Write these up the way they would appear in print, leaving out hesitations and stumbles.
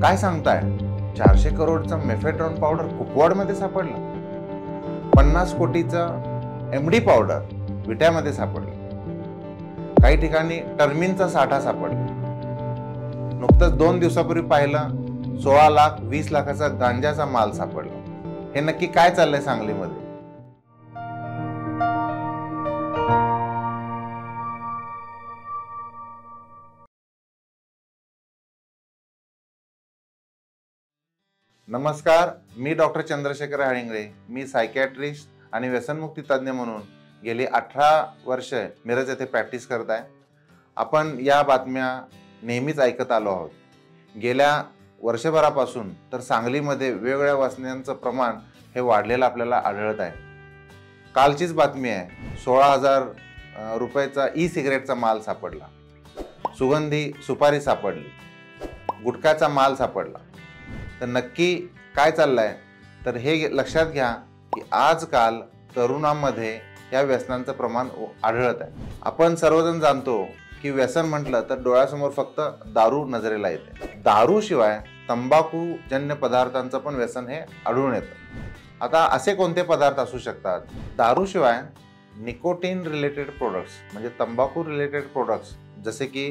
काय सांगताय? 400 करोडचा मेफेड्रॉन पावडर कुपवाडमध्ये सापडला. 50 कोटीचा MD पावडर विट्यामध्ये सापडला. काही ठिकाणी टर्मिनचा साठा सापडला. नुकतंच 2 दिवसापूर्वी पाहिलं 16 लाख 20 लाखाचा गांजाचा माल सापडला. हे नक्की काय चाललंय सांगलीमध्ये? नमस्कार, मी डॉक्टर चंद्रशेखर हाळिंगरे. मी सायकॅट्रिस्ट आणि व्यसनमुक्ती तज्ज्ञ म्हणून गेली 18 वर्ष मिरज येथे प्रॅक्टिस करत आहे. आपण या बातम्या नेहमीच ऐकत आलो आहोत. गेल्या वर्षभरापासून तर सांगलीमध्ये वेगवेगळ्या व्यसनांचं प्रमाण हे वाढलेलं आपल्याला आढळत आहे. कालचीच बातमी आहे, 16,000 रुपयाचा सिगरेटचा माल सापडला, सुगंधी सुपारी सापडली, गुटख्याचा माल सापडला. तर नक्की काय चाललंय? तर हे लक्षात घ्या की आजकाल तरुणांमध्ये या व्यसनांचं प्रमाण आढळत आहे. आपण सर्वजण जाणतो की व्यसन म्हटलं तर डोळ्यासमोर फक्त दारू नजरेला येते. दारूशिवाय तंबाखूजन्य पदार्थांचं पण व्यसन हे आढळून येतं. आता असे कोणते पदार्थ असू शकतात? दारूशिवाय निकोटीन रिलेटेड प्रोडक्ट्स म्हणजे तंबाखू रिलेटेड प्रोडक्ट्स जसे की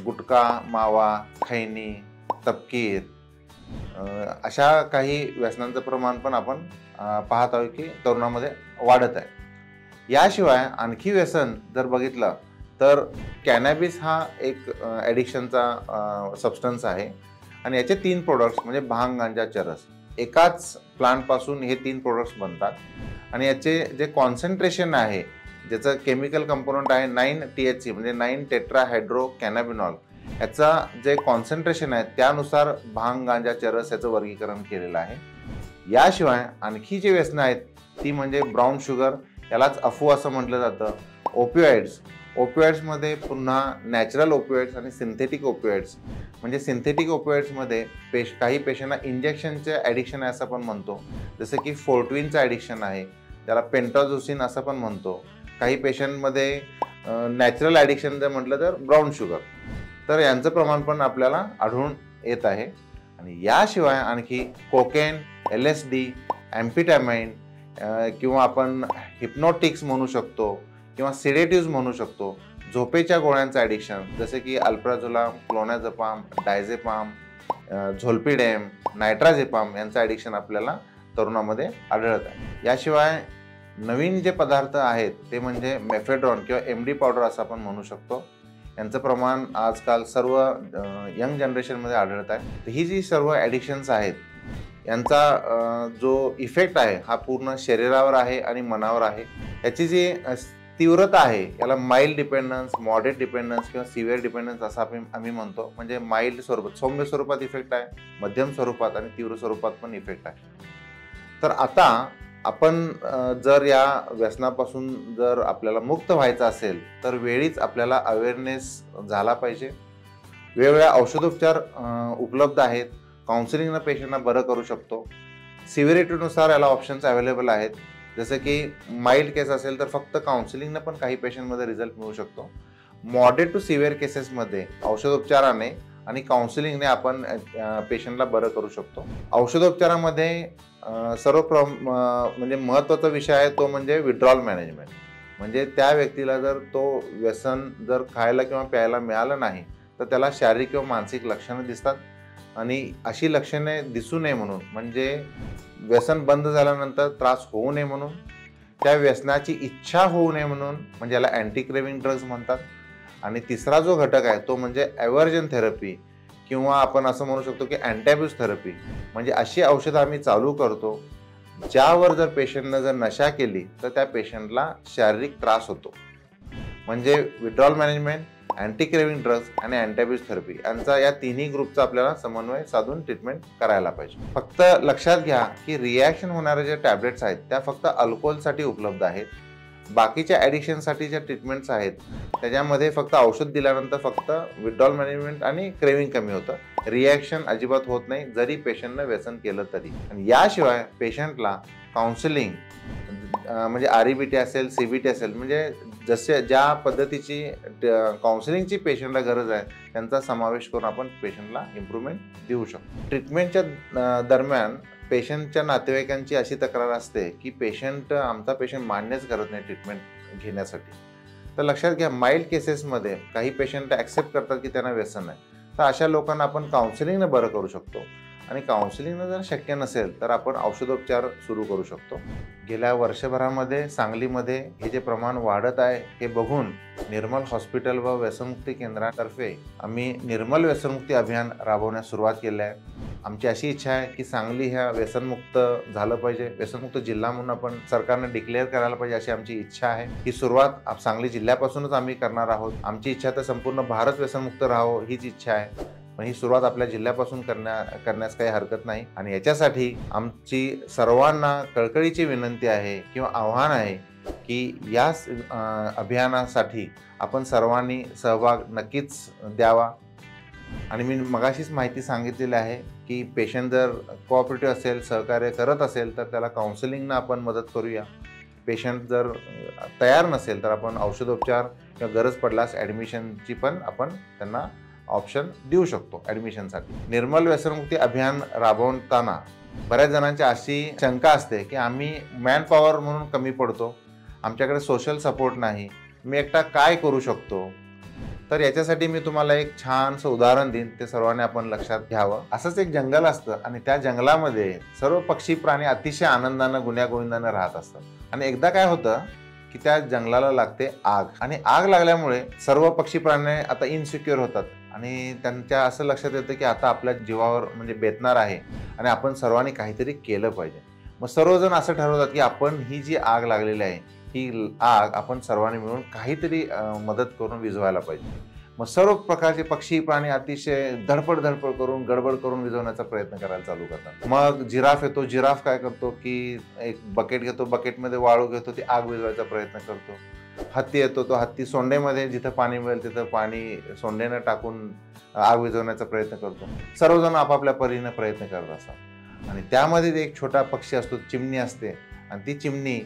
गुटखा, मावा, खैनी, तपकीर, अशा काही व्यसनांचं प्रमाण पण आपण पाहत आहोत की तरुणामध्ये वाढत आहे. याशिवाय आणखी व्यसन जर बघितलं तर कॅनॅबिस हा एक ॲडिक्शनचा सबस्टन्स आहे आणि याचे 3 प्रोडक्ट्स म्हणजे भांग, गांजा, चरस एकाच प्लांटपासून हे 3 प्रोडक्ट्स बनतात आणि याचे जे कॉन्सन्ट्रेशन आहे, ज्याचं केमिकल कंपोनंट आहे 9 THC म्हणजे 9 टेट्राहायड्रो कॅनॅबिनॉल, याचा जे कॉन्सन्ट्रेशन आहे त्यानुसार भांग, गांजा, चरस याचं वर्गीकरण केलेलं आहे. याशिवाय आणखी जे व्यसनं आहेत ती म्हणजे ब्राऊन शुगर, यालाच अफू असं म्हटलं जातं. ओपिओइड्समध्ये पुन्हा नॅचरल ओपिओइड्स आणि सिंथेटिक ओपिओइड्स. म्हणजे सिंथेटिक ओपिओइड्समध्ये काही पेशंटना इंजेक्शनचे ॲडिक्शन आहे असं पण म्हणतो, जसं की फोर्टविनचं ॲडिक्शन आहे, त्याला पेंटाझोसिन असं पण म्हणतो. काही पेशंटमध्ये नॅचरल ॲडिक्शन जर म्हटलं तर ब्राऊन शुगर. तर यांचं प्रमाण पण आपल्याला आढळून येत आहे. आणि याशिवाय आणखी कोकेन, LSD, ॲम्फिटॅमाइन किंवा आपण हिप्नोटिक्स म्हणू शकतो किंवा सिडेटिव्ज म्हणू शकतो. झोपेच्या गोळ्यांचं ॲडिक्शन जसे की अल्प्राझोलाम, क्लोनाझेपाम, डायझेपाम, झोल्पिडेम, नायट्राझेपाम यांचं ॲडिक्शन आपल्याला तरुणामध्ये आढळत आहे. याशिवाय नवीन जे पदार्थ आहेत ते म्हणजे मेफेड्रॉन किंवा MD पावडर असं आपण म्हणू शकतो. यांचं प्रमाण आजकाल सर्व यंग जनरेशनमध्ये आढळत आहे. ही जी सर्व ॲडिक्शन्स आहेत यांचा जो इफेक्ट आहे हा पूर्ण शरीरावर आहे आणि मनावर आहे. याची जी तीव्रता आहे याला माइल्ड डिपेंडन्स, मॉडरेट डिपेंडन्स किंवा सिव्हिअर डिपेंडन्स असं आम्ही म्हणतो. म्हणजे माइल्ड स्वरूपात, सौम्य स्वरूपात इफेक्ट आहे, मध्यम स्वरूपात आणि तीव्र स्वरूपात पण इफेक्ट आहे. तर आता आपण जर या व्यसनापासून जर आपल्याला मुक्त व्हायचं असेल तर वेळीच आपल्याला अवेअरनेस झाला पाहिजे. वेगवेगळ्या औषधोपचार उपलब्ध आहेत. काउन्सिलिंगनं पेशंटना बरं करू शकतो. सिव्हिरिटीनुसार याला ऑप्शन्स अवेलेबल आहेत. जसं की माइल्ड केस असेल तर फक्त काउन्सिलिंगनं पण काही पेशंटमध्ये रिझल्ट मिळू शकतो. मॉडरेट टू सिव्हिअर केसेसमध्ये औषधोपचाराने आणि काउन्सिलिंगने आपण पेशंटला बरं करू शकतो. औषधोपचारामध्ये म्हणजे महत्त्वाचा विषय आहे तो म्हणजे विड्रॉल मॅनेजमेंट. म्हणजे त्या व्यक्तीला जर तो व्यसन जर खायला किंवा प्यायला मिळालं नाही तर त्याला शारीरिक किंवा मानसिक लक्षणं दिसतात आणि अशी लक्षणे दिसू नये म्हणून, म्हणजे व्यसन बंद झाल्यानंतर त्रास होऊ नये म्हणून, त्या व्यसनाची इच्छा होऊ नये म्हणून, म्हणजे याला अँटी क्रेविंग ड्रग्ज म्हणतात. आणि तिसरा जो घटक आहे तो म्हणजे ॲव्हर्जन थेरपी किंवा आपण असं म्हणू शकतो की अँटॅब्यूज थेरपी. म्हणजे अशी औषधं आम्ही चालू करतो ज्यावर जर पेशंटनं जर नशा केली तर त्या पेशंटला शारीरिक त्रास होतो. म्हणजे withdrawal management, anti craving drugs आणि अँटॅब्यूज थेरपी यांचा या तिन्ही ग्रुपचा आपल्याला समन्वय साधून ट्रीटमेंट करायला पाहिजे. फक्त लक्षात घ्या की रिॲक्शन होणारे जे टॅबलेट्स आहेत त्या फक्त अल्कोहोलसाठी उपलब्ध आहेत. बाकीच्या ॲडिक्शनसाठी ज्या ट्रीटमेंट्स आहेत त्याच्यामध्ये फक्त औषध दिल्यानंतर फक्त विड्रॉल मॅनेजमेंट आणि क्रेविंग कमी होतं, रिॲक्शन अजिबात होत नाही जरी पेशंटनं व्यसन केलं तरी. आणि याशिवाय पेशंटला काउन्सिलिंग म्हणजे REBT असेल, CBT असेल, म्हणजे जसे ज्या पद्धतीची काउन्सिलिंगची पेशंटला गरज आहे त्यांचा समावेश करून आपण पेशंटला इम्प्रूव्हमेंट देऊ शकतो. ट्रीटमेंटच्या दरम्यान पेशंटच्या नातेवाईकांची अशी तक्रार असते की आमचा पेशंट मान्यच करत नाही ट्रीटमेंट घेण्यासाठी. तर लक्षात घ्या, माइल्ड केसेसमध्ये काही पेशंट ॲक्सेप्ट करतात की त्यांना व्यसन आहे, तर अशा लोकांना आपण काउन्सिलिंगनं बरं करू शकतो. आणि काउन्सिलिंगनं जर शक्य नसेल तर आपण औषधोपचार सुरू करू शकतो. गेल्या वर्षभरामध्ये सांगलीमध्ये हे जे प्रमाण वाढत आहे हे बघून निर्मल हॉस्पिटल व व्यसनमुक्ती केंद्रातर्फे आम्ही निर्मल व्यसनमुक्ती अभियान राबवण्यास सुरुवात केली आहे. आमची अशी इच्छा आहे की सांगली ह्या व्यसनमुक्त झालं पाहिजे, व्यसनमुक्त जिल्हा म्हणून आपण सरकारने डिक्लेअर करायला पाहिजे अशी आमची इच्छा आहे. ही सुरुवात सांगली जिल्ह्यापासूनच आम्ही करणार आहोत. आमची इच्छा तर संपूर्ण भारत व्यसनमुक्त राहावं हीच इच्छा आहे, पण ही सुरुवात आपल्या जिल्ह्यापासून करण्यास काही हरकत नाही. आणि याच्यासाठी आमची सर्वांना कळकळीची विनंती आहे किंवा आव्हान आहे की या अभियानासाठी आपण सर्वांनी सहभाग नक्कीच द्यावा. आणि मी मगाशीच माहिती सांगितलेली आहे की पेशंट जर कोऑपरेटिव्ह असेल, सहकार्य करत असेल तर त्याला काउन्सिलिंगनं आपण मदत करूया. पेशंट जर तयार नसेल तर आपण औषधोपचार किंवा गरज पडल्यास ॲडमिशनची पण आपण त्यांना ऑप्शन देऊ शकतो ॲडमिशनसाठी. निर्मल व्यसनमुक्ती अभियान राबवताना बऱ्याच जणांची अशी शंका असते की आम्ही मॅन पॉवर म्हणून कमी पडतो, आमच्याकडे सोशल सपोर्ट नाही, मी एकटा काय करू शकतो. तर याच्यासाठी मी तुम्हाला एक छानसं उदाहरण देईन, ते सर्वांनी आपण लक्षात घ्यावं. असंच एक जंगल असतं आणि त्या जंगलामध्ये सर्व पक्षी प्राणी अतिशय आनंदानं गुण्यागोविंदानं राहत असतात. आणि एकदा काय होतं की त्या जंगलाला लागते आग, आणि आग लागल्यामुळे सर्व पक्षी प्राणी आता इनसिक्युअर होतात आणि त्यांच्या असं लक्षात येतं की आता आपल्या जीवावर म्हणजे बेतणार आहे आणि आपण सर्वांनी काहीतरी केलं पाहिजे. मग सर्वजण असं ठरवतात की आपण ही जी आग लागलेली आहे ही आग आपण सर्वांनी मिळून काहीतरी मदत करून विझवायला पाहिजे. मग सर्व प्रकारचे पक्षी प्राणी अतिशय धडपड करून गडबड करून विझवण्याचा प्रयत्न करायला चालू करतात. मग जिराफ येतो, जिराफ काय करतो की एक बकेट घेतो, बकेटमध्ये वाळू घेतो, ती आग विझवायचा प्रयत्न करतो. हत्ती येतो, तो हत्ती सोंडेमध्ये जिथं पाणी मिळेल तिथं पाणी सोंडेनं टाकून आग विझवण्याचा प्रयत्न करतो. सर्वजण आपापल्या परीने प्रयत्न करत असतात. आणि त्यामध्ये एक छोटा पक्षी असतो, चिमणी असते, आणि ती चिमणी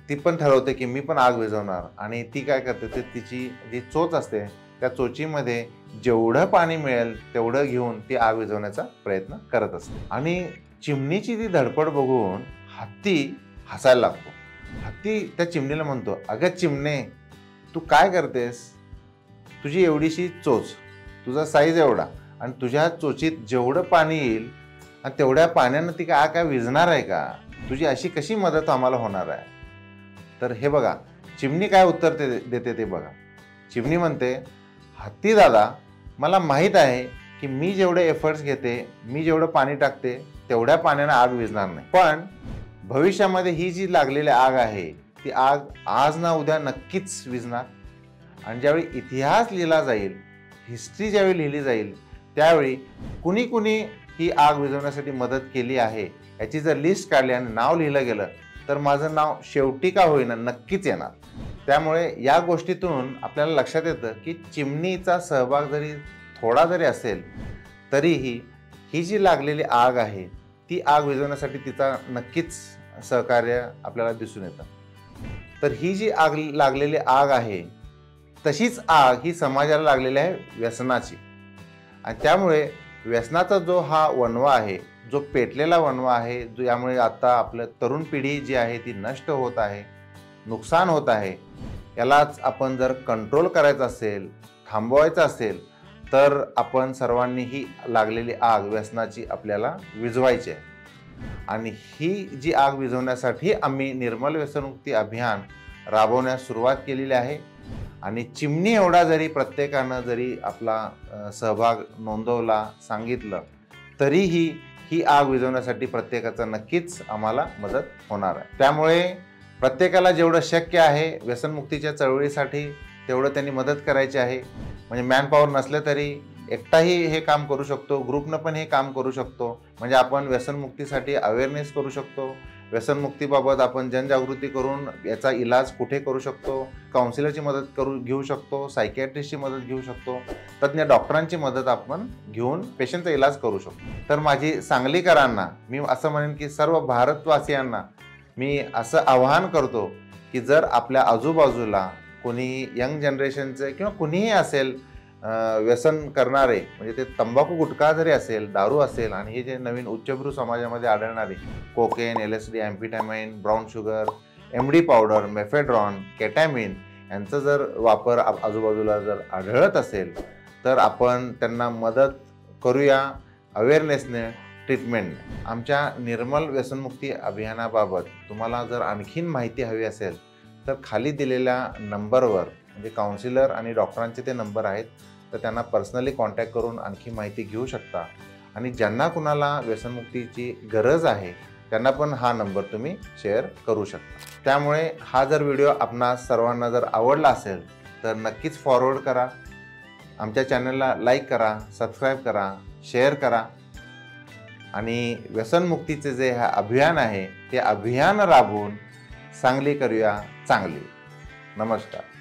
ती पण ठरवते की मी पण आग विझवणार. आणि ती काय करते, ते तिची जी चोच असते त्या चोचीमध्ये जेवढं पाणी मिळेल तेवढं घेऊन ती आग विझवण्याचा प्रयत्न करत असते. आणि चिमणीची ती धडपड बघून हत्ती हसायला लागतो. हत्ती त्या चिमणीला म्हणतो, अगं चिमणे, तू काय करतेस, तुझी एवढीशी चोच, तुझा साईज एवढा, आणि तुझ्या चोचीत जेवढं पाणी येईल आणि तेवढ्या पाण्यानं ती काय विझणार आहे का, तुझी अशी कशी मदत आम्हाला होणार आहे. तर हे बघा चिमणी काय उत्तर देते ते बघा. चिमणी म्हणते, हत्ती दादा, मला माहीत आहे की मी जेवढे एफर्ट्स घेते, मी जेवढं पाणी टाकते तेवढ्या पाण्यानं आग विझणार नाही, पण भविष्यामध्ये ही जी लागलेली आग आहे ती आग आज ना उद्या नक्कीच विझणार. आणि ज्यावेळी इतिहास लिहिला जाईल, हिस्ट्री ज्यावेळी लिहिली जाईल, त्यावेळी कुणी ही आग विझवण्यासाठी मदत केली आहे याची जर लिस्ट काढली आणि नाव लिहिलं गेलं तर माझं नाव शेवटी का होईना नक्कीच येणार. त्यामुळे या गोष्टीतून आपल्याला लक्षात येतं की चिमणीचा सहभाग जरी थोडा जरी असेल तरीही ही जी लागलेली आग आहे ती आग विझवण्यासाठी तिचा नक्कीच सहकार्य आपल्याला दिसून येतं. तर ही जी आग लागलेली आग आहे तशीच आग ही समाजाला लागलेली आहे व्यसनाची. आणि त्यामुळे व्यसनाचा जो हा वणवा आहे, जो पेटलेला वणवा आहे, जो यामुळे आता आपलं तरुण पिढी जी आहे ती नष्ट होत आहे, नुकसान होत आहे, यालाच आपण जर कंट्रोल करायचं असेल, थांबवायचं असेल तर आपण सर्वांनी ही लागलेली आग व्यसनाची आपल्याला विझवायची आहे. आणि ही जी आग विझवण्यासाठी आम्ही निर्मल व्यसनमुक्ती अभियान राबवण्यास सुरुवात केलेली आहे. आणि चिमणी एवढा जरी प्रत्येकानं जरी आपला सहभाग नोंदवला, सांगितलं, तरीही ही आग विझवण्यासाठी प्रत्येकाचा नक्कीच आम्हाला मदत होणार आहे. त्यामुळे प्रत्येकाला जेवढं शक्य आहे व्यसनमुक्तीच्या चळवळीसाठी तेवढं त्यांनी मदत करायची आहे. म्हणजे मॅनपॉवर नसलं तरी एकटाही हे काम करू शकतो, ग्रुपनं पण हे काम करू शकतो. म्हणजे आपण व्यसनमुक्तीसाठी अवेअरनेस करू शकतो, व्यसनमुक्तीबाबत आपण जनजागृती करून याचा इलाज कुठे करू शकतो, काउन्सिलरची मदत घेऊ शकतो, सायकियाट्रिस्टची मदत घेऊ शकतो, तज्ज्ञ डॉक्टरांची मदत आपण घेऊन पेशंटचा इलाज करू शकतो. तर माझी सांगलीकरांना मी असं म्हणेन की सर्व भारतवासियांना मी असं आवाहन करतो की जर आपल्या आजूबाजूला कोणी यंग जनरेशनचे किंवा कुणीही असेल व्यसन करणारे, म्हणजे ते तंबाखू गुटखा जरी असेल, दारू असेल, आणि हे जे नवीन उच्चभ्रू समाजामध्ये आढळणारे cocaine, LSD, amphetamine, brown sugar, MD powder, mephedrone, ketamine यांचा जर वापर आजूबाजूला जर आढळत असेल तर आपण त्यांना मदत करूया अवेअरनेसने, ट्रीटमेंटने. आमच्या निर्मल व्यसनमुक्ती अभियानाबाबत तुम्हाला जर आणखीन माहिती हवी असेल तर खाली दिलेल्या नंबरवर, म्हणजे काउन्सिलर आणि डॉक्टरांचे ते नंबर आहेत, तर त्यांना पर्सनली कॉन्टॅक्ट करून आणखी माहिती घेऊ शकता. आणि ज्यांना कुणाला व्यसनमुक्तीची गरज आहे त्यांना पण हा नंबर तुम्ही शेअर करू शकता. त्यामुळे हा जर व्हिडिओ आपणास सर्वांना जर आवडला असेल तर नक्कीच फॉरवर्ड करा, आमच्या चॅनलला लाईक करा, सबस्क्राईब करा, शेअर करा. आणि व्यसनमुक्तीचे जे हा अभियान आहे ते अभियान राबवून सांगली करूया चांगली. नमस्कार.